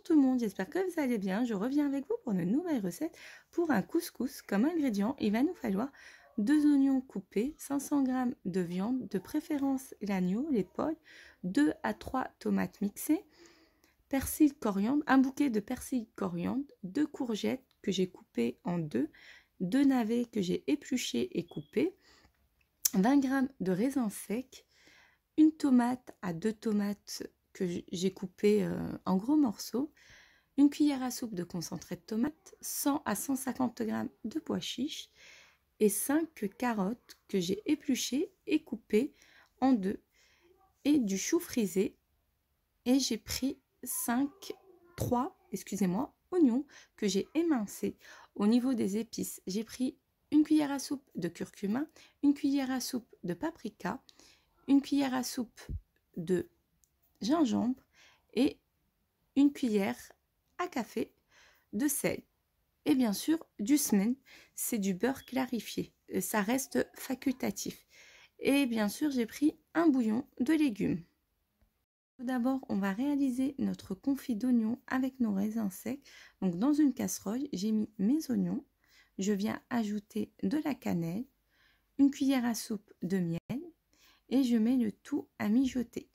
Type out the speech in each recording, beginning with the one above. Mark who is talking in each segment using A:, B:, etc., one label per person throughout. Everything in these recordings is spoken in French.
A: tout le monde, j'espère que vous allez bien. Je reviens avec vous pour une nouvelle recette pour un couscous. Comme ingrédient, il va nous falloir 2 oignons coupés, 500 g de viande, de préférence l'agneau, l'épaule, 2 à 3 tomates mixées, persil coriandre, un bouquet de persil coriandre, 2 courgettes que j'ai coupées en deux, 2 navets que j'ai épluchés et coupés, 20 g de raisins secs, une tomate à 2 tomates que j'ai coupées en gros morceaux, une cuillère à soupe de concentré de tomate, 100 à 150 g de pois chiches et 5 carottes que j'ai épluchées et coupées en deux, et du chou frisé, et j'ai pris 3 oignons que j'ai émincés. Au niveau des épices, j'ai pris une cuillère à soupe de curcuma, une cuillère à soupe de paprika, une cuillère à soupe de gingembre et une cuillère à café de sel. Et bien sûr, du semen, c'est du beurre clarifié. Ça reste facultatif. Et bien sûr, j'ai pris un bouillon de légumes. Tout d'abord, on va réaliser notre confit d'oignons avec nos raisins secs. Donc, dans une casserole, j'ai mis mes oignons. Je viens ajouter de la cannelle, une cuillère à soupe de miel et je mets le tout à mijoter.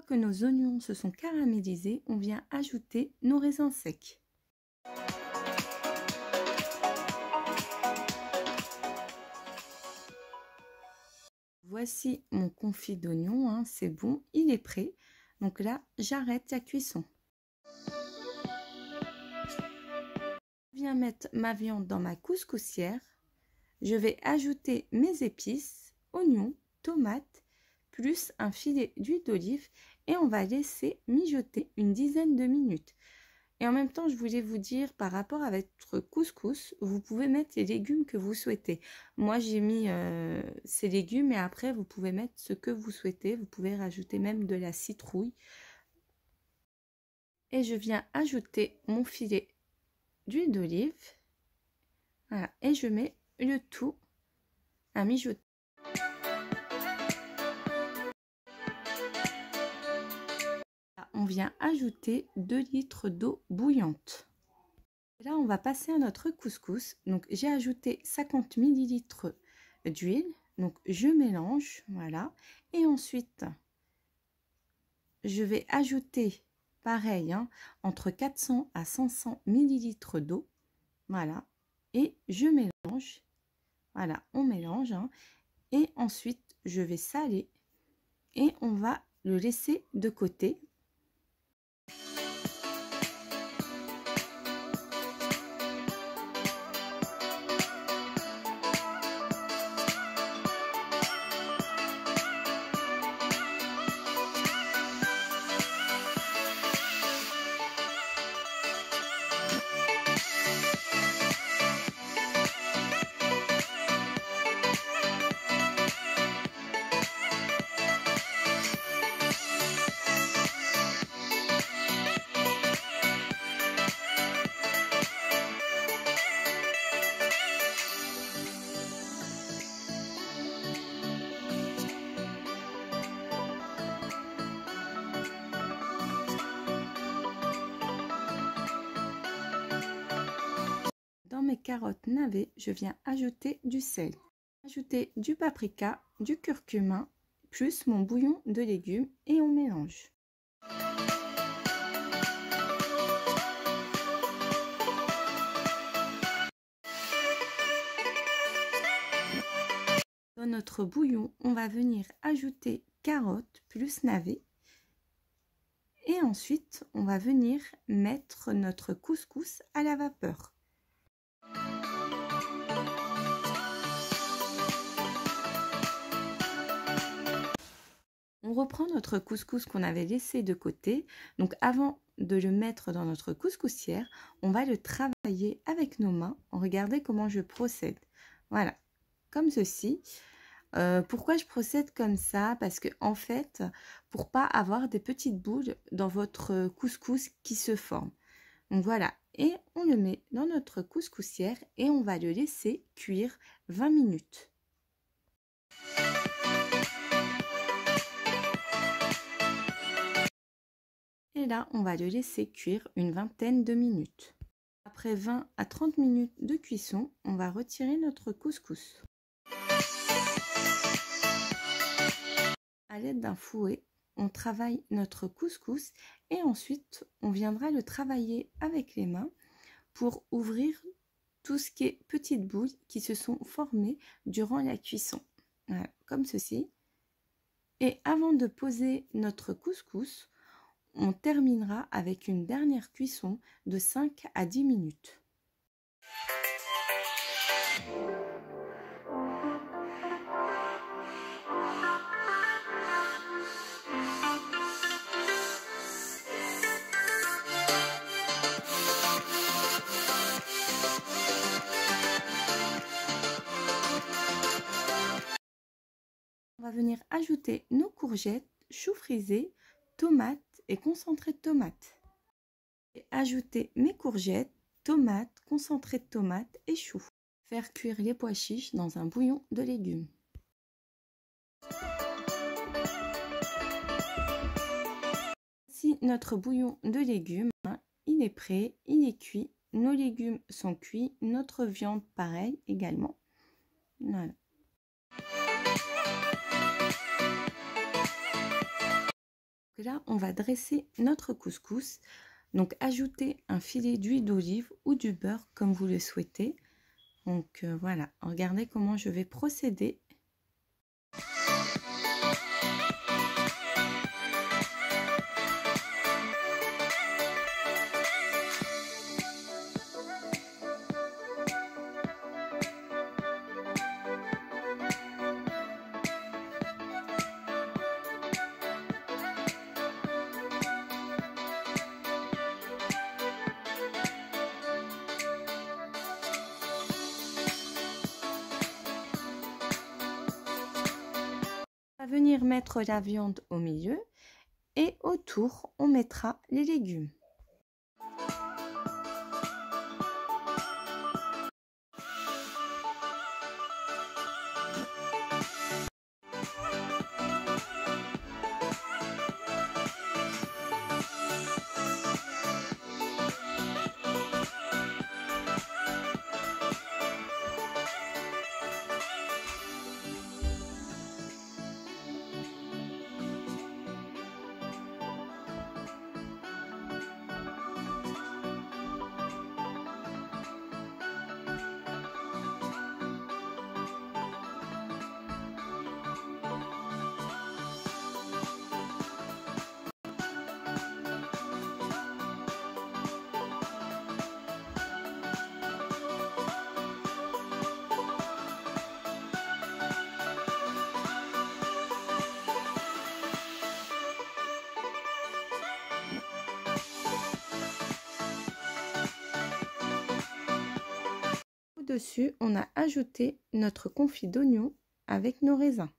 A: Que nos oignons se sont caramélisés, on vient ajouter nos raisins secs. Voici mon confit d'oignon, hein, c'est bon, il est prêt. Donc là, j'arrête la cuisson. Je viens mettre ma viande dans ma couscoussière. Je vais ajouter mes épices, oignons, tomates, plus un filet d'huile d'olive et on va laisser mijoter une dizaine de minutes. Et en même temps, je voulais vous dire, par rapport à votre couscous, vous pouvez mettre les légumes que vous souhaitez. Moi, j'ai mis ces légumes et après, vous pouvez mettre ce que vous souhaitez. Vous pouvez rajouter même de la citrouille. Et je viens ajouter mon filet d'huile d'olive. Voilà. Et je mets le tout à mijoter. On vient ajouter 2 litres d'eau bouillante. Là, on va passer à notre couscous. Donc, j'ai ajouté 50 ml d'huile. Donc, je mélange, voilà. Et ensuite, je vais ajouter, pareil, hein, entre 400 à 500 ml d'eau. Voilà. Et je mélange. Voilà, on mélange. Hein. Et ensuite, je vais saler. Et on va le laisser de côté. Dans mes carottes navets, je viens ajouter du sel, ajouter du paprika, du curcuma, plus mon bouillon de légumes et on mélange. Dans notre bouillon, on va venir ajouter carottes plus navets. Et ensuite, on va venir mettre notre couscous à la vapeur. On reprend notre couscous qu'on avait laissé de côté. Donc avant de le mettre dans notre couscoussière, on va le travailler avec nos mains. Regardez comment je procède. Voilà, comme ceci. Pourquoi je procède comme ça? Parce que en fait, pour pas avoir des petites boules dans votre couscous qui se forment. Donc voilà, et on le met dans notre couscoussière et on va le laisser cuire 20 minutes. Et là, on va le laisser cuire une vingtaine de minutes. Après 20 à 30 minutes de cuisson, on va retirer notre couscous. À l'aide d'un fouet, on travaille notre couscous et ensuite, on viendra le travailler avec les mains pour ouvrir tout ce qui est petites boules qui se sont formées durant la cuisson. Voilà, comme ceci. Et avant de poser notre couscous, on terminera avec une dernière cuisson de 5 à 10 minutes. On va venir ajouter nos courgettes, choux frisés, tomates et concentré de tomates. Et ajouter mes courgettes, tomates, concentré de tomates et choux. Faire cuire les pois chiches dans un bouillon de légumes. Si notre bouillon de légumes, il est prêt, il est cuit, nos légumes sont cuits, notre viande pareil également. Voilà. Là, on va dresser notre couscous. Donc, ajouter un filet d'huile d'olive ou du beurre comme vous le souhaitez. Donc, voilà. Regardez comment je vais procéder. On va venir mettre la viande au milieu et autour, on mettra les légumes. Au-dessus, on a ajouté notre confit d'oignon avec nos raisins.